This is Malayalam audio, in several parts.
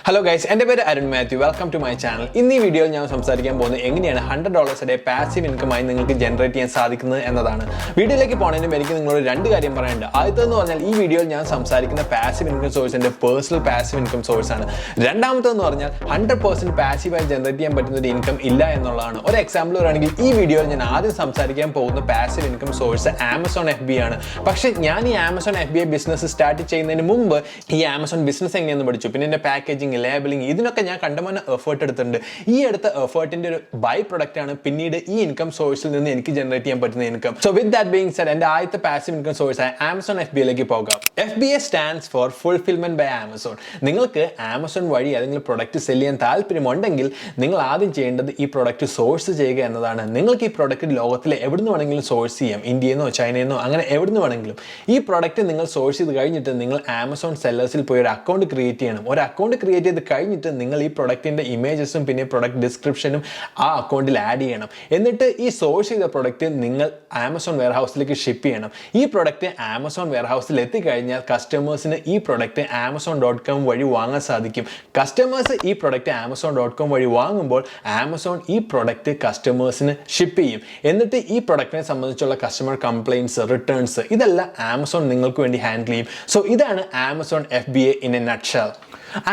Hello guys, എൻ്റെ പേര് Arun Mathew. Welcome to my channel. ഇന്ന് ഈ വീഡിയോയിൽ ഞാൻ സംസാരിക്കാൻ പോകുന്നത് എങ്ങനെയാണ് $100 പാസീവ് ഇൻകമായി നിങ്ങൾക്ക് ജനറേറ്റ് ചെയ്യാൻ സാധിക്കുന്നത് എന്നതാണ്. വീഡിയോയിലേക്ക് പോകുന്നതിനും എനിക്ക് നിങ്ങളോട് രണ്ട് കാര്യം പറയാനുണ്ട്. ആദ്യത്തേന്ന് പറഞ്ഞാൽ ഈ വീഡിയോയിൽ ഞാൻ സംസാരിക്കുന്ന പാസീവ് ഇൻകം സോഴ്സ് എൻ്റെ പേഴ്സണൽ പാസീവ് ഇൻകം സോഴ്സ് ആണ്. രണ്ടാമത്തേന്ന് പറഞ്ഞാൽ 100% പാസീവായി ജനറേറ്റ് ചെയ്യാൻ പറ്റുന്ന ഒരു ഇൻകം ഇല്ല എന്നുള്ളതാണ്. ഒരു എക്സാമ്പിൾ പറയുകയാണെങ്കിൽ ഈ വീഡിയോയിൽ ഞാൻ ആദ്യം സംസാരിക്കാൻ പോകുന്ന passive income source Amazon FBA ആണ്. പക്ഷേ ഞാൻ ഈ ആമസോൺ FBA ബിസിനസ് സ്റ്റാർട്ട് ചെയ്യുന്നതിന് മുമ്പ് ഈ ആമസോൺ ബിസിനസ് എങ്ങനെയെന്ന് പഠിച്ചു. പിന്നെ എൻ്റെ പാക്കേജിങ്, ലേബലിംഗ്, ഇതിനൊക്കെ ഞാൻ കണ്ടമാനം എഫേർട്ട് എടുത്തിട്ടുണ്ട്. ഈ അടുത്ത എഫേർട്ടിന്റെ ഒരു ബൈ പ്രൊഡക്റ്റ് ആണ് പിന്നീട് ഈ ഇൻകം സോഴ്സിൽ നിന്ന് എനിക്ക് ജനറേറ്റ് ചെയ്യാൻ പറ്റുന്ന income. So with that being said, എൻ്റെ ആദ്യത്തെ പാസീവ് ഇൻകം സോഴ്സ് ആയ ആമസോൺ FBAയിലേക്ക് പോകാം. FBA stands for fulfilment by Amazon. നിങ്ങൾക്ക് ആമസോൺ വഴി ഏതെങ്കിലും പ്രൊഡക്റ്റ് സെല് ചെയ്യാൻ താല്പര്യമുണ്ടെങ്കിൽ നിങ്ങൾ ആദ്യം ചെയ്യേണ്ടത് ഈ പ്രൊഡക്റ്റ് സോഴ്സ് ചെയ്യുക എന്നതാണ്. നിങ്ങൾക്ക് ഈ പ്രൊഡക്റ്റ് ലോകത്തിലെ എവിടുന്ന് വേണമെങ്കിലും സോഴ്സ് ചെയ്യാം. ഇന്ത്യയിൽ നിന്നോ ചൈനയിൽ നിന്നോ അങ്ങനെ എവിടുന്ന് വേണമെങ്കിലും. ഈ പ്രൊഡക്റ്റ് നിങ്ങൾ സോഴ്സ് ചെയ്ത് കഴിഞ്ഞിട്ട് നിങ്ങൾ ആമസോൺ സെല്ലേഴ്സിൽ പോയി ഒരു അക്കൗണ്ട് ക്രിയേറ്റ് ചെയ്യണം. ഒരു അക്കൗണ്ട് ക്രിയേറ്റ് ചെയ്ത് കഴിഞ്ഞിട്ട് നിങ്ങൾ ഈ പ്രൊഡക്റ്റിന്റെ ഇമേജസും പിന്നെ പ്രൊഡക്റ്റ് ഡിസ്ക്രിപ്ഷനും ആ അക്കൗണ്ടിൽ ആഡ് ചെയ്യണം. എന്നിട്ട് ഈ സോഴ്സ് ചെയ്ത പ്രൊഡക്റ്റ് നിങ്ങൾ ആമസോൺ വെയർഹൗസിലേക്ക് ഷിപ്പ് ചെയ്യണം. ഈ പ്രൊഡക്റ്റ് ആമസോൺ വെയർഹൗസിൽ എത്തിക്കഴിഞ്ഞാൽ കസ്റ്റമേഴ്സിന് ഈ പ്രൊഡക്റ്റ് amazon.com വഴി വാങ്ങാൻ സാധിക്കും. കസ്റ്റമേഴ്സ് ഈ പ്രൊഡക്റ്റ് amazon.com വഴി വാങ്ങുമ്പോൾ ആമസോൺ ഈ പ്രൊഡക്റ്റ് കസ്റ്റമേഴ്സിന് ഷിപ്പ് ചെയ്യും. എന്നിട്ട് ഈ പ്രൊഡക്റ്റിനെ സംബന്ധിച്ചുള്ള കസ്റ്റമർ കംപ്ലയിൻസ്, റിട്ടേൺസ് ഇതെല്ലാം ആമസോൺ നിങ്ങൾക്ക് വേണ്ടി ഹാൻഡിൽ ചെയ്യും. സോ ഇതാണ് Amazon FBA in a nutshell.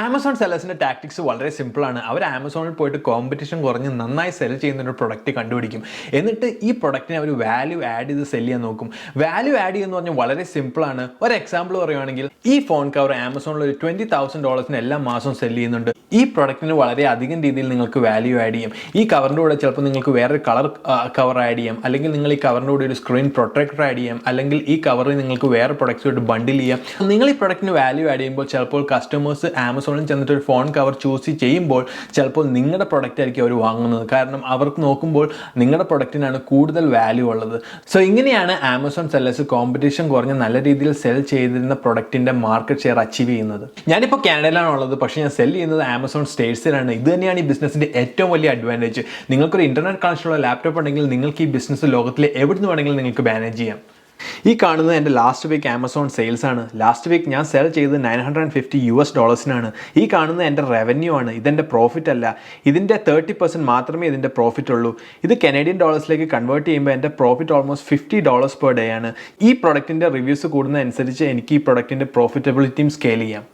Amazon സെല്ലേഴ്സിൻ്റെ ടാക്ടിക്സ് വളരെ സിമ്പിളാണ്. അവർ ആമസോണിൽ പോയിട്ട് കോമ്പറ്റീഷൻ കുറഞ്ഞ് നന്നായി സെൽ ചെയ്യുന്ന ഒരു പ്രൊഡക്റ്റ് കണ്ടുപിടിക്കും. എന്നിട്ട് ഈ പ്രൊഡക്റ്റിനെ അവർ വാല്യൂ ആഡ് ചെയ്ത് സെല് ചെയ്യാൻ നോക്കും. വാല്യൂ ആഡ് ചെയ്യുമെന്ന് പറഞ്ഞാൽ വളരെ സിമ്പിളാണ്. ഒരു എക്സാമ്പിൾ പറയുകയാണെങ്കിൽ ഈ ഫോൺ കവർ ആമസോണിൽ ഒരു $20,000 എല്ലാ മാസവും സെല് ചെയ്യുന്നുണ്ട്. ഈ പ്രൊഡക്റ്റിന് വളരെ അധികം രീതിയിൽ നിങ്ങൾക്ക് വാല്യൂ ആഡ് ചെയ്യും. ഈ കവറിൻ്റെ കൂടെ ചിലപ്പോൾ നിങ്ങൾക്ക് വേറൊരു കളർ കവർ ആഡ് ചെയ്യാം, അല്ലെങ്കിൽ നിങ്ങൾ ഈ കവറിൻ്റെ കൂടെ ഒരു സ്ക്രീൻ പ്രൊട്ടക്ടർ ആഡ് ചെയ്യാം, അല്ലെങ്കിൽ ഈ കവറിൽ നിങ്ങൾക്ക് വേറെ പ്രൊഡക്ട്സുമായിട്ട് ബണ്ടിൽ ചെയ്യാം. നിങ്ങൾ ഈ പ്രൊഡക്റ്റിന് വാല്യൂ ആഡ് ചെയ്യുമ്പോൾ ചിലപ്പോൾ കസ്റ്റമേഴ്സ് ആമസോണിൽ ചെന്നിട്ട് ഒരു ഫോൺ കവർ ചൂസ് ചെയ്യുമ്പോൾ ചിലപ്പോൾ നിങ്ങളുടെ പ്രൊഡക്റ്റ് ആയിരിക്കും അവർ വാങ്ങുന്നത്. കാരണം അവർക്ക് നോക്കുമ്പോൾ നിങ്ങളുടെ പ്രൊഡക്റ്റിനാണ് കൂടുതൽ വാല്യൂ ഉള്ളത്. സോ ഇങ്ങനെയാണ് ആമസോൺ സെല്ലേഴ്സ് കോമ്പറ്റീഷൻ കുറഞ്ഞ് നല്ല രീതിയിൽ സെൽ ചെയ്തിരുന്ന പ്രൊഡക്റ്റിന്റെ മാർക്കറ്റ് ഷെയർ അച്ചീവ് ചെയ്യുന്നത്. ഞാനിപ്പോൾ കാനഡയിലാണ് ഉള്ളത്, പക്ഷേ ഞാൻ സെൽ ചെയ്യുന്നത് ആമസോൺ സ്റ്റേറ്റ്സിലാണ്. ഇത് തന്നെയാണ് ഈ ബിസിനസിന്റെ ഏറ്റവും വലിയ അഡ്വാൻറ്റേജ്. നിങ്ങൾക്കൊരു ഇന്റർനെറ്റ് കണക്ഷനുള്ള ലാപ്ടോപ്പ് ഉണ്ടെങ്കിൽ നിങ്ങൾക്ക് ഈ ബിസിനസ് ലോകത്തിലെ എവിടുന്ന് വേണമെങ്കിലും നിങ്ങൾക്ക് മാനേജ് ചെയ്യാം. ഈ കാണുന്നത് എൻ്റെ ലാസ്റ്റ് വീക്ക് ആമസോൺ സെയിൽസ് ആണ്. ലാസ്റ്റ് വീക്ക് ഞാൻ സെൽ ചെയ്തത് $950. ഈ കാണുന്നത് എൻ്റെ റവന്യൂ ആണ്. ഇതെൻ്റെ പ്രോഫിറ്റ് അല്ല. ഇതിൻ്റെ 30% മാത്രമേ ഇതിൻ്റെ പ്രോഫിറ്റ് ഉള്ളൂ. ഇത് കനേഡിയൻ ഡോളേഴ്സിലേക്ക് കൺവേർട്ട് ചെയ്യുമ്പോൾ എൻ്റെ പ്രോഫിറ്റ് ഓൾമോസ്റ്റ് $50 പെർ ഡേ ആണ്. ഈ പ്രൊഡക്റ്റിൻ്റെ റിവ്യൂസ് കൂടുന്നതനുസരിച്ച് എനിക്ക് ഈ പ്രൊഡക്റ്റിൻ്റെ പ്രോഫിറ്റബിലിറ്റിയും സ്കെയിൽ ചെയ്യാം.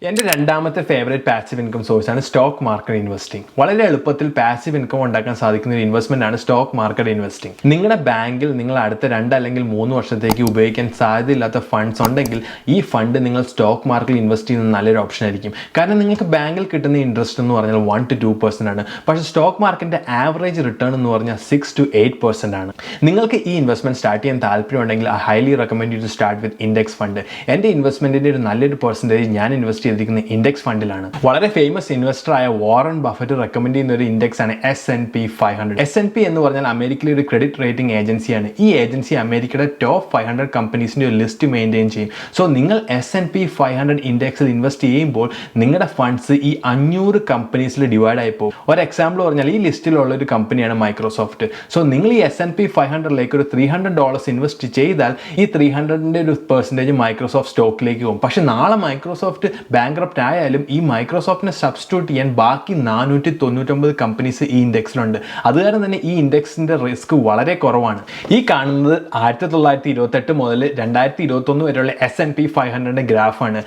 എൻ്റെ രണ്ടാമത്തെ ഫേവറേറ്റ് പാസീവ് ഇൻകം സോഴ്സ് ആണ് സ്റ്റോക്ക് മാർക്കറ്റ് ഇൻവെസ്റ്റിംഗ്. വളരെ എളുപ്പത്തിൽ പാസീവ് ഇൻകം ഉണ്ടാക്കാൻ സാധിക്കുന്ന ഒരു ഇൻവെസ്റ്റ്മെന്റ് ആണ് സ്റ്റോക്ക് മാർക്കറ്റ് ഇൻവെസ്റ്റിംഗ്. നിങ്ങളുടെ ബാങ്കിൽ നിങ്ങൾ അടുത്ത 2 അല്ലെങ്കിൽ 3 വർഷത്തേക്ക് ഉപയോഗിക്കാൻ സാധ്യതയില്ലാത്ത ഫണ്ട്സ് ഉണ്ടെങ്കിൽ ഈ ഫണ്ട് നിങ്ങൾ സ്റ്റോക്ക് മാർക്കറ്റിൽ ഇൻവെസ്റ്റ് ചെയ്യുന്നത് നല്ലൊരു ഓപ്ഷൻ ആയിരിക്കും. കാരണം നിങ്ങൾക്ക് ബാങ്കിൽ കിട്ടുന്ന ഇൻട്രസ്റ്റ് എന്ന് പറഞ്ഞാൽ 1 to 2% ആണ്. പക്ഷേ സ്റ്റോക്ക് മാർക്കറ്റിന്റെ ആവറേജ് റിട്ടേൺ എന്ന് പറഞ്ഞാൽ 6 to 8% ആണ്. നിങ്ങൾക്ക് ഈ ഇൻവെസ്റ്റ്മെന്റ് സ്റ്റാർട്ട് ചെയ്യാൻ താല്പര്യമുണ്ടെങ്കിൽ I highly recommend you to start with index fund. എൻ്റെ ഇൻവെസ്റ്റ്മെന്റിന്റെ ഒരു നല്ലൊരു പെർസെൻറ്റേജ് ഞാൻ ഇൻവെസ്റ്റ് ഇൻഡെക്സ് ഫണ്ടിലാണ്. വളരെ ഫേമസ് ഇൻവെസ്റ്റർ ആയ വാറൻ ബഫറ്റ് റെക്കമെൻഡ് ചെയ്യുന്ന ഒരു ഇൻഡെക്സ് ആണ് S&P 500. S&P എന്ന് പറഞ്ഞാൽ അമേരിക്കയിലെ ഒരു ക്രെഡിറ്റ് റേറ്റിംഗ് ഏജൻസിയാണ്. ഈ ഏജൻസി അമേരിക്കയുടെ ടോപ്പ് 500 കമ്പനീസിന്റെ ഒരു ലിസ്റ്റ് മെയിൻറ്റെയിൻ ചെയ്യും. സോ നിങ്ങൾ S&P 500 ഇൻഡെക്സിൽ ഇൻവെസ്റ്റ് ചെയ്യുമ്പോൾ നിങ്ങളുടെ ഫണ്ട്സ് ഈ 500 കമ്പനീസിൽ ഡിവൈഡ് ആയി പോകും. ഒരു എക്സാമ്പിൾ പറഞ്ഞാൽ ഈ ലിസ്റ്റിലുള്ള ഒരു കമ്പനിയാണ് മൈക്രോസോഫ്റ്റ്. സോ നിങ്ങൾ ഈ S&P 500ലേക്ക് ഒരു $300 ഇൻവെസ്റ്റ് ചെയ്താൽ ഈ 300ന്റെ ഒരു പെർസെൻറ്റേജ് മൈക്രോസോഫ്റ്റ് സ്റ്റോക്കിലേക്ക് പോകും. പക്ഷെ നാളെ മൈക്രോസോഫ്റ്റ് ബാങ്ക്രപ്റ്റ് ആയാലും ഈ മൈക്രോസോഫ്റ്റിനെ സബ്സ്റ്റിറ്റ്യൂട്ട് ചെയ്യാൻ ബാക്കി 499 കമ്പനീസ് ഈ ഇൻഡെക്സിലുണ്ട്. അത് കാരണം തന്നെ ഈ ഇൻഡെക്സിന്റെ റിസ്ക് വളരെ കുറവാണ്. ഈ കാണുന്നത് 1928 മുതൽ 2021 വരെയുള്ള S&P 500 ഗ്രാഫാണ്.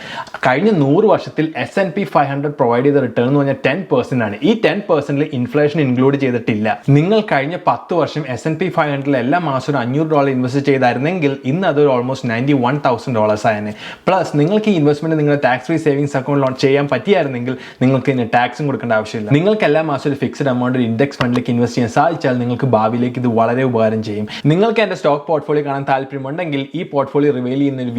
കഴിഞ്ഞ 100 വർഷത്തിൽ S&P 500 പ്രൊവൈഡ് ചെയ്ത റിട്ടേൺ എന്ന് പറഞ്ഞാൽ 10% ആണ്. ഈ 10% ഇൻഫ്ലേഷൻ ഇൻക്ലൂഡ് ചെയ്തിട്ടില്ല. നിങ്ങൾ കഴിഞ്ഞ 10 വർഷം S&P 500 എല്ലാ മാസവും $500 ഇൻവെസ്റ്റ് ചെയ്തായിരുന്നെങ്കിൽ ഇന്ന് അത് ഓൾമോസ്റ്റ് $91,000 ആയേനെ. പ്ലസ് നിങ്ങൾക്ക് ഈ ഇൻവെസ്റ്റ്മെന്റ് നിങ്ങളുടെ ടാക്സ് ഫ്രീ സേവിങ്സ് അക്കൗണ്ട് ചെയ്യാൻ പറ്റിയായിരുന്നെങ്കിൽ നിങ്ങൾക്ക് ഇതിന് ടാക്സും കൊടുക്കേണ്ട ആവശ്യമില്ല. നിങ്ങൾക്ക് എല്ലാ മാസവും ഒരു ഫിക്സ്ഡ് എമൗണ്ട് ഇൻഡെക്സ് ഫണ്ടിലേക്ക് ഇൻവെസ്റ്റ് ചെയ്യാൻ സാധിച്ചാൽ നിങ്ങൾക്ക് ഭാവിയിലേക്ക് ഇത് വളരെ ഉപകാരം ചെയ്യും. നിങ്ങൾക്ക് എൻ്റെ സ്റ്റോക്ക് പോർട്ട്ഫോളിയോ കാണാൻ താല്പര്യമുണ്ടെങ്കിൽ ഈ പോർട്ട്ഫോളിയോ റിവീൽ ചെയ്യുന്ന ഒരു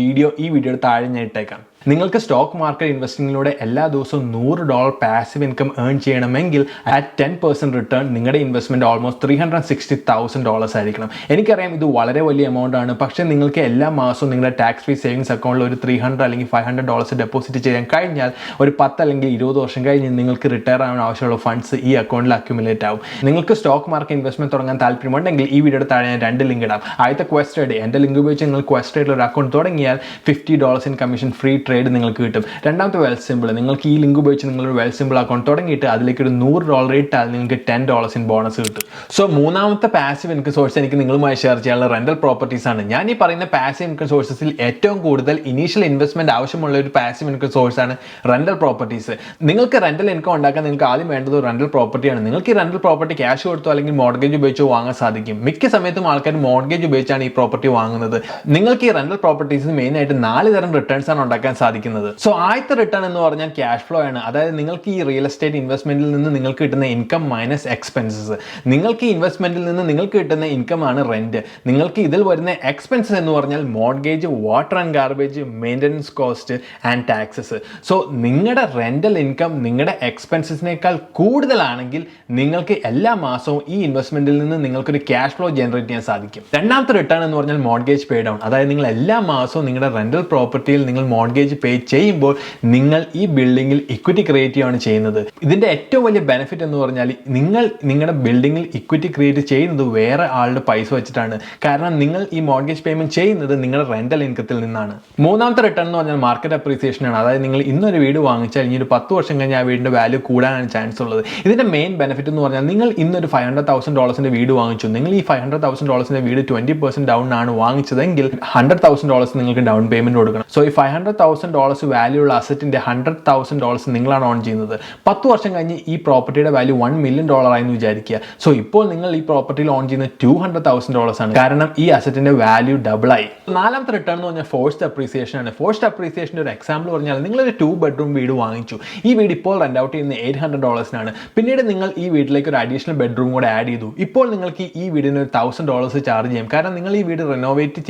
ഈ വീഡിയോയുടെ താഴെ ഞാൻ ഇട്ടേക്കാം. നിങ്ങൾക്ക് സ്റ്റോക്ക് മാർക്കറ്റ് ഇൻവെസ്റ്റിങ്ങിലൂടെ എല്ലാ ദിവസവും $100 പാസീവ് ഇൻകം ഏൺ ചെയ്യണമെങ്കിൽ അറ്റ് 10% റിട്ടേൺ നിങ്ങളുടെ ഇൻവെസ്റ്റ്മെന്റ് ഓൾമോസ്റ്റ് $360,000 ആയിരിക്കണം. എനിക്കറിയാം ഇത് വളരെ വലിയ എമൗണ്ട് ആണ്. പക്ഷേ നിങ്ങൾക്ക് എല്ലാ മാസവും നിങ്ങളുടെ ടാക്സ് ഫ്രീ സേവിങ്സ് അക്കൗണ്ടിൽ ഒരു $300 അല്ലെങ്കിൽ $500 ഡെപ്പോസിറ്റ് ചെയ്യാൻ കഴിഞ്ഞാൽ ഒരു 10 അല്ലെങ്കിൽ 20 വർഷം കഴിഞ്ഞ് നിങ്ങൾക്ക് റിട്ടയർ ആവാൻ ആവശ്യമുള്ള ഫണ്ട്സ് ഈ അക്കൗണ്ടിൽ അക്യുമുലേറ്റ് ആവും. നിങ്ങൾക്ക് സ്റ്റോക്ക് മാർക്കറ്റ് ഇൻവെസ്റ്റ്മെന്റ് തുടങ്ങാൻ താല്പര്യമുണ്ടെങ്കിൽ ഈ വീഡിയോയുടെ താഴെ ഞാൻ 2 ലിങ്ക് ഇടാം. ആദ്യത്തെ ക്വസ്റ്റ് ഐഡി, എൻ്റെ ലിങ്ക് ഉപയോഗിച്ച് നിങ്ങൾ ക്വസ്റ്റ് ഐഡിയിൽ ഒരു അക്കൗണ്ട് തുടങ്ങിയാൽ $50 in commission free trade trade നിങ്ങൾക്ക് കിട്ടും. രണ്ടാമത്തെ Wealthsimple, നിങ്ങൾക്ക് ഈ ലിങ്ക് ഉപയോഗിച്ച് നിങ്ങളൊരു Wealthsimple അക്കൗണ്ട് തുടങ്ങിയിട്ട് അതിലേക്ക് ഒരു $100 ഇട്ടാൽ നിങ്ങൾക്ക് $10 ഇൻ ബോണസ് കിട്ടും. സോ മൂന്നാമത്തെ പാസീവ് ഇൻകം സോഴ്സ് എനിക്ക് നിങ്ങളുമായി ഷെയർ ചെയ്യാനുള്ള റെന്റൽ പ്രോപ്പർട്ടീസ് ആണ്. ഞാൻ ഈ പറയുന്ന പാസീവ് ഇൻകം സോഴ്സസിൽ ഏറ്റവും കൂടുതൽ ഇനീഷ്യൽ ഇൻവെസ്റ്റ്മെന്റ് ആവശ്യമുള്ള ഒരു പാസീവ് ഇൻകം സോഴ്സ് ആണ് റെന്റൽ പ്രോപ്പർട്ടീസ്. നിങ്ങൾക്ക് റെന്റൽ ഇൻകം ഉണ്ടാക്കാൻ നിങ്ങൾക്ക് ആദ്യം വേണ്ടത് റെന്റൽ പ്രോപ്പർട്ടിയാണ്. നിങ്ങൾക്ക് ഈ റെന്റൽ പ്രോപ്പർട്ടി ക്യാഷ് കൊടുത്തോ അല്ലെങ്കിൽ മോർഗേജ് ഉപയോഗിച്ചോ വാങ്ങാൻ സാധിക്കും. മിക്ക സമയത്തും ആൾക്കാർ മോർഗേജ് ഉപയോഗിച്ചാണ് ഈ പ്രോപ്പർട്ടി വാങ്ങുന്നത്. നിങ്ങൾക്ക് ഈ റെന്റൽ പ്രോപ്പർട്ടീസിന് മെയിൻ ആയിട്ട് 4 തരം റിട്ടേൺസ് ആണ് ഉണ്ടാക്കാൻ സാധിക്കുന്നത്. സോ ആദ്യത്തെ റിട്ടേൺ എന്ന് പറഞ്ഞാൽ ക്യാഷ് ഫ്ലോ ആണ്. അതായത് നിങ്ങൾക്ക് ഈ റിയൽ എസ്റ്റേറ്റ് ഇൻവെസ്റ്റ്മെന്റിൽ നിന്ന് നിങ്ങൾക്ക് കിട്ടുന്ന ഇൻകം മൈനസ് എക്സ്പെൻസസ്. നിങ്ങൾക്ക് ഈ ഇൻവെസ്റ്റ്മെന്റിൽ നിന്ന് നിങ്ങൾക്ക് കിട്ടുന്ന ഇൻകം ആണ് റെന്റ്. നിങ്ങൾക്ക് ഇതിൽ വരുന്ന എക്സ്പെൻസസ് എന്ന് പറഞ്ഞാൽ mortgage, water and garbage, maintenance cost and taxes. So നിങ്ങളുടെ റെന്റൽ ഇൻകം നിങ്ങളുടെ എക്സ്പെൻസസിനേക്കാൾ കൂടുതലാണെങ്കിൽ നിങ്ങൾക്ക് എല്ലാ മാസവും ഈ ഇൻവെസ്റ്റ്മെന്റിൽ നിന്ന് നിങ്ങൾക്കൊരു ക്യാഷ് ഫ്ലോ ജനറേറ്റ് ചെയ്യാൻ സാധിക്കും. രണ്ടാമത്തെ റിട്ടേൺ എന്ന് പറഞ്ഞാൽ മോർഗേജ് പേ ഡൗൺ. അതായത് നിങ്ങൾ എല്ലാ മാസവും നിങ്ങളുടെ റെന്റൽ പ്രോപ്പർട്ടിയിൽ നിങ്ങൾ മോർഗേജ് പേ ചെയ്യുമ്പോൾ നിങ്ങൾ ഈ ബിൽഡിങ്ങിൽ ഇക്വിറ്റി ക്രിയേറ്റ് ചെയ്യുകയാണ് ചെയ്യുന്നത്. ഇതിന്റെ ഏറ്റവും വലിയ ബെനിഫിറ്റ് എന്ന് പറഞ്ഞാൽ നിങ്ങൾ നിങ്ങളുടെ ബിൽഡിങ്ങിൽ ഇക്വിറ്റി ക്രിയേറ്റ് ചെയ്യുന്നത് വേറെ ആളുടെ പൈസ വെച്ചിട്ടാണ്. കാരണം നിങ്ങൾ ഈ മോർഗേജ് പേയ്മെന്റ് ചെയ്യുന്നത് നിങ്ങളുടെ റെന്റൽ ഇൻകത്തിൽ നിന്നാണ്. മൂന്നാമത്തെ റിട്ടേൺ എന്ന് പറഞ്ഞാൽ മാർക്കറ്റ് അപ്രീസിയേഷൻ ആണ്. അതായത് നിങ്ങൾ ഇന്നൊരു വീട് വാങ്ങിച്ചാൽ ഇനി ഒരു 10 വർഷം കഴിഞ്ഞാൽ ആ വീടിന്റെ വാല്യൂ കൂടാനാണ് ചാൻസ് ഉള്ളത്. ഇതിന്റെ മെയിൻ ബെനിഫിറ്റ് എന്ന് പറഞ്ഞാൽ നിങ്ങൾ ഇന്നൊരു $500,000 വീട് വാങ്ങിച്ചു. നിങ്ങൾ ഈ $500,000 വീട് 20% ഡൗൺ ആണ് വാങ്ങിച്ചതെങ്കിൽ $100,000 നിങ്ങൾക്ക് ഡൗൺ പേയ്മെന്റ് കൊടുക്കണം. സോ ഈ $500,000 വാല്യൂ ഉള്ള അസറ്റിന്റെ $100,000 നിങ്ങളാണ് ഓൺ ചെയ്യുന്നത്. 10 വർഷം കഴിഞ്ഞ് ഈ പ്രോപ്പർട്ടിയുടെ വാല്യൂ $1 million ആയെന്ന് വിചാരിക്കുക. സോ ഇപ്പോൾ നിങ്ങൾ ഈ പ്രോപ്പർട്ടിയിൽ ഓൺ ചെയ്യുന്ന $200,000 ആണ്. കാരണം ഈ അസറ്റിന്റെ വാല്യൂ ഡബിൾ ആയി. നാലാമത്തെ റിട്ടേൺ എന്ന് പറഞ്ഞാൽ ഫോഴ്സ്ഡ് അപ്രീസിയേഷൻ ആണ്. ഫോഴ്സ്ഡ് അപ്രീസിയേഷന്റെ ഒരു എക്സാമ്പിൾ പറഞ്ഞാൽ നിങ്ങളൊരു 2 bedroom വീട് വാങ്ങിച്ചു. ഈ വീട് ഇപ്പോൾ റെന്റ് ഔട്ട് ചെയ്യുന്ന $800 പിന്നീട് നിങ്ങൾ ഈ വീട്ടിലേക്ക് ഒരു അഡീഷണൽ ബെഡ്റൂം കൂടെ ആഡ് ചെയ്തു. ഇപ്പോൾ നിങ്ങൾക്ക് ഈ വീടിന് ഒരു $1,000 ചാർജ് ചെയ്യും. കാരണം നിങ്ങൾ ഈ വീട് റെനോവേറ്റ്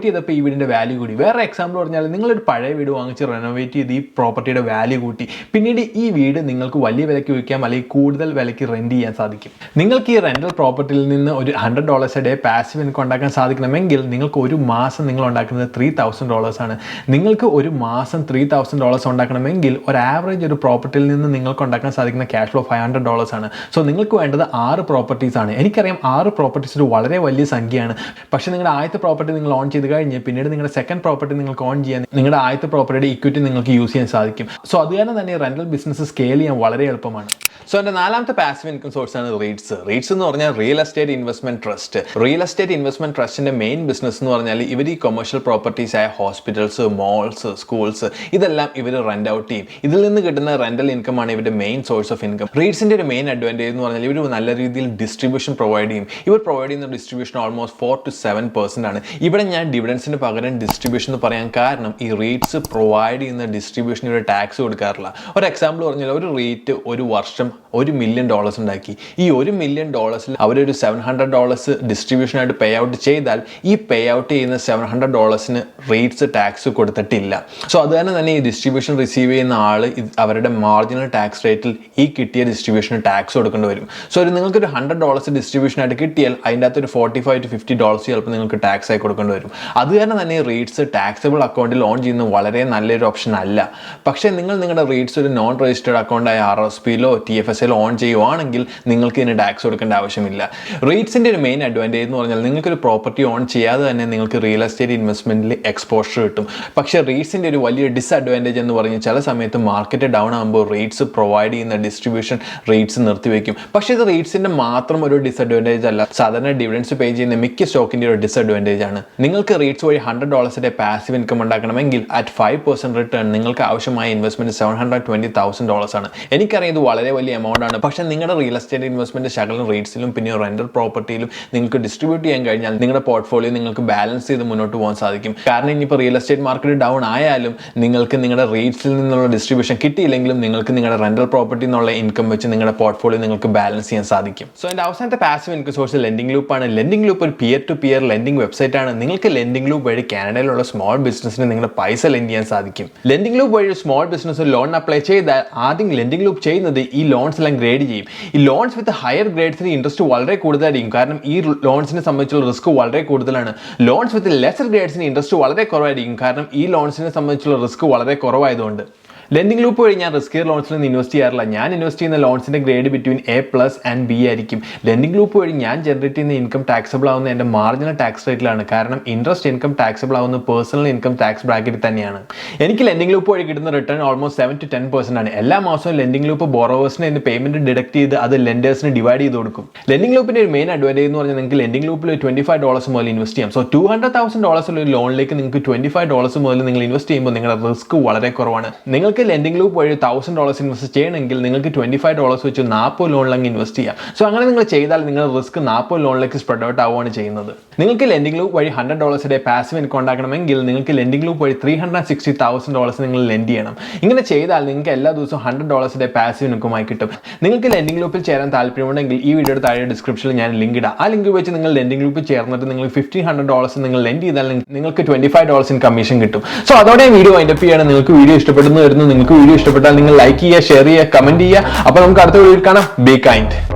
ചെയ്തപ്പോൾ ഈ വീടിന്റെ വാല്യൂ കൂടി. വേറെ എക്സാമ്പിൾ പറഞ്ഞാൽ നിങ്ങളൊരു പഴയ വീട് വാങ്ങിച്ച് റെനോവേറ്റ് ചെയ്ത് ഈ പ്രോപ്പർട്ടിയുടെ വാല്യൂ കൂട്ടി. പിന്നീട് ഈ വീട് നിങ്ങൾക്ക് വലിയ വിലയ്ക്ക് വിൽക്കാം അല്ലെങ്കിൽ കൂടുതൽ വിലയ്ക്ക് റെന്റ് ചെയ്യാൻ സാധിക്കും. നിങ്ങൾക്ക് ഈ റെന്റൽ പ്രോപ്പർട്ടിയിൽ നിന്ന് ഒരു $100 ഡേ പാസീവ് ഇൻകം ഉണ്ടാക്കാൻ സാധിക്കണമെങ്കിൽ നിങ്ങൾക്ക് ഒരു മാസം നിങ്ങൾ ഉണ്ടാക്കുന്നത് $3,000 ആണ്. നിങ്ങൾക്ക് ഒരു മാസം $3,000 ഉണ്ടാക്കണമെങ്കിൽ ഒരു ആവറേജ് ഒരു പ്രോപ്പർട്ടിയിൽ നിന്ന് നിങ്ങൾക്ക് ഉണ്ടാക്കാൻ സാധിക്കുന്ന ക്യാഷ് ഫ്ലോ $500 ആണ്. സോ നിങ്ങൾക്ക് വേണ്ടത് 6 പ്രോപ്പർട്ടീസ് ആണ്. എനിക്കറിയാം 6 പ്രോപ്പർട്ടീസ് ഒരു വളരെ വലിയ സംഖ്യയാണ്. പക്ഷേ നിങ്ങളുടെ ആദ്യത്തെ പ്രോപ്പർട്ടി നിങ്ങൾ ഓൺ ചെയ്ത് കഴിഞ്ഞ് പിന്നീട് നിങ്ങളുടെ സെക്കൻഡ് പ്രോപ്പർട്ടി നിങ്ങൾക്ക് ഓൺ ചെയ്യാൻ നിങ്ങളുടെ ആദ്യത്തെ പ്രോപ്പർട്ടിയുടെ ഇക്വിറ്റി നിങ്ങൾക്ക് യൂസ് ചെയ്യാൻ സാധിക്കും. സോ അത് കാരണം തന്നെ റെന്റൽ ബിസിനസ് സ്കെയിൽ ചെയ്യാൻ വളരെ എളുപ്പമാണ്. സോ എൻ്റെ നാലാമത്തെ പാസീവ് ഇൻകം സോഴ്സ് ആണ് റീറ്റ്സ്. റീറ്റ്സ് എന്ന് പറഞ്ഞാൽ real estate investment trust. Real estate investment ട്രസ്റ്റിന്റെ മെയിൻ ബിസിനസ് എന്ന് പറഞ്ഞാൽ ഇവർ ഈ കൊമേഴ്ഷ്യൽ പ്രോപ്പർട്ടീസ് ആയ ഹോസ്പിറ്റൽസ്, മോൾസ്, സ്കൂൾസ് ഇതെല്ലാം ഇവർ റെന്റ് ഔട്ട് ചെയ്യും. ഇതിൽ നിന്ന് കിട്ടുന്ന റെന്റൽ ഇൻകം ആണ് ഇവരുടെ മെയിൻ സോഴ്സ് ഓഫ് ഇൻകം. റീറ്റ്സിന്റെ ഒരു മെയിൻ അഡ്വാൻറ്റേജ് എന്ന് പറഞ്ഞാൽ ഇവർ നല്ല രീതിയിൽ ഡിസ്ട്രിബ്യൂഷൻ പ്രൊവൈഡ് ചെയ്യും. ഇവർ പ്രൊവൈഡ് ചെയ്യുന്ന ഡിസ്ട്രിബ്യൂഷൻ ഓൾമോസ്റ്റ് 4 to 7% ആണ്. ഇവിടെ ഞാൻ ഡിവിഡൻസിന് പകരം ഡിസ്ട്രിബ്യൂഷൻ എന്ന് പറയാൻ കാരണം ഈ റീറ്റ്സ് പ്രൊവൈഡ് ചെയ്യുന്ന ഡിസ്ട്രിബ്യൂഷൻ ഇവർ ടാക്സ് കൊടുക്കാറില്ല. ഒരു എക്സാമ്പിൾ പറഞ്ഞാൽ ഒരു റീറ്റ് ഒരു വർഷം $1 million ഉണ്ടാക്കി. ഈ $1 million അവരൊരു $700 ഡിസ്ട്രിബ്യൂഷൻ ആയിട്ട് പേ ഔട്ട് ചെയ്താൽ ഈ പേ ഔട്ട് ചെയ്യുന്ന $700 റീറ്റ്സ് ടാക്സ് കൊടുത്തിട്ടില്ല. സോ അത് തന്നെ ഈ ഡിസ്ട്രിബ്യൂഷൻ റിസീവ് ചെയ്യുന്ന ആൾ അവരുടെ മാർജിനൽ ടാക്സ് റേറ്റിൽ ഈ കിട്ടിയ ഡിസ്ട്രിബ്യൂഷന് ടാക്സ് കൊടുക്കേണ്ടി വരും. സോ നിങ്ങൾക്കൊരു $100 ഡിസ്ട്രിബ്യൂഷൻ ആയിട്ട് കിട്ടിയാൽ അതിൻ്റെ അകത്ത് ഒരു $45 to $50 ചിലപ്പോൾ നിങ്ങൾക്ക് ടാക്സ് ആയി കൊടുക്കേണ്ടി വരും. അത് കാരണം തന്നെ റീറ്റ്സ് ടാക്സബിൾ അക്കൗണ്ടിൽ ഓൺ ചെയ്യുന്നത് വളരെ നല്ലൊരു ഓപ്ഷൻ അല്ല. പക്ഷേ നിങ്ങൾ നിങ്ങളുടെ റീറ്റ്സ് ഒരു നോൺ രജിസ്റ്റേർഡ് അക്കൗണ്ടായ RSPയിലോ TFSയിലോ ഓൺ ചെയ്യുവാണെങ്കിൽ നിങ്ങൾക്ക് ഇതിന് ടാക്സ് കൊടുക്കേണ്ട ആവശ്യമില്ല. റീറ്റ്സിൻ്റെ ഒരു മെയിൻ അഡ്വാൻറ്റേജ് എന്ന് പറഞ്ഞാൽ നിങ്ങൾക്കൊരു പ്രോപ്പർട്ടി ഓൺ ചെയ്യാതെ തന്നെ നിങ്ങൾക്ക് റിയൽ എസ്റ്റേറ്റ് ഇൻവെസ്റ്റ്മെന്റിൽ എക്സ്പോഷർ കിട്ടും. പക്ഷേ റീറ്റ്സിൻ്റെ ഒരു വലിയ ഡിസ്അഡ്വാൻറ്റേജ് എന്ന് പറഞ്ഞാൽ ചില സമയത്ത് മാർക്കറ്റ് ഡൗൺ ആകുമ്പോൾ റീറ്റ്സ് പ്രൊവൈഡ് ചെയ്യുന്ന ഡിസ്ട്രിബ്യൂഷൻ റീറ്റ്സ് നിർത്തിവെക്കും. പക്ഷേ ഇത് റീറ്റ്സിൻ്റെ മാത്രം ഒരു ഡിസ്അഡ്വാൻറ്റേജ് അല്ല, സാധാരണ ഡിവിഡൻസ് പേ ചെയ്യുന്ന മിക്ക സ്റ്റോക്കിൻ്റെ ഒരു ഡിസ്അഡ്വാൻറ്റേജ് ആണ്. നിങ്ങൾക്ക് റീറ്റ്സ് വഴി $100 പാസീവ് ഇൻകം ഉണ്ടാക്കണമെങ്കിൽ അറ്റ് 5% റിട്ടേൺ നിങ്ങൾക്ക് ആവശ്യമായ ഇൻവെസ്റ്റ്മെന്റ് $720,000 ആണ്. എനിക്കറിയാം ഇത് വളരെ വലിയ എമൗണ്ട് ആണ്. പക്ഷേ നിങ്ങളുടെ റിയൽ എസ്റ്റേറ്റ് ഇൻവെസ്റ്റ്മെന്റ് ശകലം റീറ്റ്സിലും പിന്നെ റെന്റൽ പ്രോപ്പർട്ടിയിലും നിങ്ങൾക്ക് ഡിസ്ട്രിബ്യൂട്ട് ചെയ്യാൻ കഴിഞ്ഞാൽ നിങ്ങളുടെ പോർട്ട്ഫോളിയോ നിങ്ങൾക്ക് ബാലൻസ് ചെയ്ത് മുന്നോട്ട് പോകാൻ സാധിക്കും. കാരണം ഇനിയിപ്പോൾ റിയൽ എസ്റ്റേറ്റ് മാർക്കറ്റ് ഡൗൺ ആയാലും നിങ്ങൾക്ക് നിങ്ങളുടെ റീറ്റ്സിൽ നിന്നുള്ള ഡിസ്ട്രിബ്യൂഷൻ കിട്ടിയില്ലെങ്കിലും നിങ്ങൾക്ക് നിങ്ങളുടെ റെന്റൽ പ്രോപ്പർട്ടി എന്നുള്ള ഇൻകം വെച്ച് നിങ്ങളുടെ പോർട്ട്ഫോളിയോ നിങ്ങൾക്ക് ബാലൻസ് ചെയ്യാൻ സാധിക്കും. സോ എൻ്റെ അവസാനത്തെ passive income source lending loop ആണ്. ലെൻഡിംഗ് ലൂപ്പ് ഒരു peer to peer lending website ആണ്. നിങ്ങൾക്ക് ലെൻഡിംഗ് ലൂപ്പ് വഴി കാനഡയിലുള്ള സ്മോൾ ബിസിനസ്സിന് നിങ്ങളുടെ പൈസ ലെൻഡ് ചെയ്യാൻ സാധിക്കും. ലെൻഡിംഗ് ലൂപ്പ് വഴി സ്മോൾ ബിസിനസ് ലോൺ അപ്ലൈ ചെയ്താൽ ആദ്യം ലെൻഡിംഗ് ലൂപ്പ് ചെയ്യുന്നത് ഈ ലോൺസ് എല്ലാം ഗ്രേഡ് ചെയ്യും. ഈ ലോൺസ് വിത്ത് ഹയർ ഗ്രേഡ്സിന് ഇൻട്രസ്റ്റ് വളരെ കൂടുതലായിരിക്കും. കാരണം ഈ ലോൺസിനെ സംബന്ധിച്ചുള്ള റിസ്ക് വളരെ കൂടുതലാണ്. ലോൺസ് വിത്ത് ലെസർ ഗ്രേഡ്സിന് ഇൻട്രസ്റ്റ് വളരെ കുറവായിരിക്കും. കാരണം ഈ ലോൺസിനെ സംബന്ധിച്ചുള്ള റിസ്ക് വളരെ കുറവായതുകൊണ്ട്. ലെൻഡിംഗ് ലൂപ്പ് വഴി ഞാൻ റിസ്കിയർ ലോൺസിൽ നിന്ന് ഇൻവെസ്റ്റ് ചെയ്യാറില്ല. ഞാൻ ഇൻവെസ്റ്റ് ചെയ്യുന്ന ലോൺസിന്റെ grade between A+ and B ആയിരിക്കും. ലെൻഡിംഗ് ലൂപ്പ് വഴി ഞാൻ ജനറേറ്റ് ചെയ്യുന്ന ഇൻകം ടാക്സബിൾ ആവുന്ന എൻ്റെ മാർജിനൽ ടാക്സ് റേറ്റിലാണ്. കാരണം ഇൻട്രസ്റ്റ് ഇൻകം ടാക്സബിൾ ആവുന്ന പേഴ്സണൽ ഇൻകം ടാക്സ് ബ്രാക്കറ്റിൽ തന്നെയാണ്. എനിക്ക് ലെൻഡിംഗ് ലൂപ്പ് വഴി കിട്ടുന്ന റിട്ടേൺ ഓൾമോസ്റ്റ് 7 to 10% ആണ്. എല്ലാ മാസവും ലെൻഡിംഗ് ലൂപ്പ് ബോറോവേഴ്സിന് ഇതിന്റെ പേയ്മെന്റ് ഡിഡക്ട് ചെയ്ത് അത് ലെൻഡേഴ്സിന് ഡിവൈഡ് ചെയ്ത് കൊടുക്കും. ലെൻഡിംഗ് ലൂപ്പിന്റെ ഒരു മെയിൻ അഡ്വാൻറ്റേജ് എന്ന് പറഞ്ഞാൽ നിങ്ങൾക്ക് ലെൻഡിംഗ് ലൂപ്പിൽ $25 മുതൽ ഇൻവെസ്റ്റ് ചെയ്യാം. സോ $200,000 ഒരു ലോണിലേക്ക് നിങ്ങൾക്ക് $25 മുതൽ നിങ്ങൾ ഇൻവെസ്റ്റ് ചെയ്യുമ്പോൾ നിങ്ങളുടെ റിസ്ക് വളരെ കുറവാണ്. നിങ്ങൾക്ക് ലെൻഡിംഗ് ലൂപ്പ് വഴി $1,000 ഇൻവെസ്റ്റ് ചെയ്യണമെങ്കിൽ നിങ്ങൾക്ക് $25 വെച്ച് 40 ലോണിലങ്ങ് ഇൻവെസ്റ്റ് ചെയ്യാം. സോ അങ്ങനെ നിങ്ങൾ ചെയ്താൽ നിങ്ങൾ റിസ്ക് 40 ലോണിലേക്ക് സ്പ്രെഡ് ഔട്ട് ആവുകയാണ് ചെയ്യുന്നത്. നിങ്ങൾക്ക് ലെൻഡിംഗ് ലൂപ്പ് വഴി $100 പാസീവ് ഇൻകം ഉണ്ടാക്കണമെങ്കിൽ നിങ്ങൾക്ക് ലെൻഡിംഗ് ലൂപ്പ് വഴി $360,000 നിങ്ങൾ ലെൻഡ് ചെയ്യണം. ഇങ്ങനെ ചെയ്താൽ നിങ്ങൾക്ക് എല്ലാ ദിവസവും $100 പാസീവ് ഇൻകമായി കിട്ടും. നിങ്ങൾക്ക് ലെൻഡിംഗ് ലൂപ്പിൽ ചേരാൻ താല്പര്യമുണ്ടെങ്കിൽ ഈ വീഡിയോയുടെ താഴെ ഡിസ്ക്രിപ്ഷനിൽ ഞാൻ ലിങ്ക് ഇടാം. ആ ലിങ്ക് വെച്ച് നിങ്ങൾ ലെൻഡിംഗ് ലൂപ്പിൽ ചേർന്നിട്ട് നിങ്ങൾ $1,500 നിങ്ങൾ ലെൻഡ് ചെയ്താൽ നിങ്ങൾക്ക് $25 കമ്മീഷൻ കിട്ടും. സോ അതോടെ വീഡിയോ വൈൻഡപ്പ് ചെയ്യാണ്. നിങ്ങൾക്ക് വീഡിയോ ഇഷ്ടപ്പെടുന്നു വരുന്നു. നിങ്ങൾക്ക് വീഡിയോ ഇഷ്ടപ്പെട്ടാൽ നിങ്ങൾ ലൈക്ക് ചെയ്യുക, ഷെയർ ചെയ്യുക, കമന്റ് ചെയ്യുക. അപ്പോൾ നമുക്ക് അടുത്ത വീഡിയോയിൽ കാണാം. Be kind.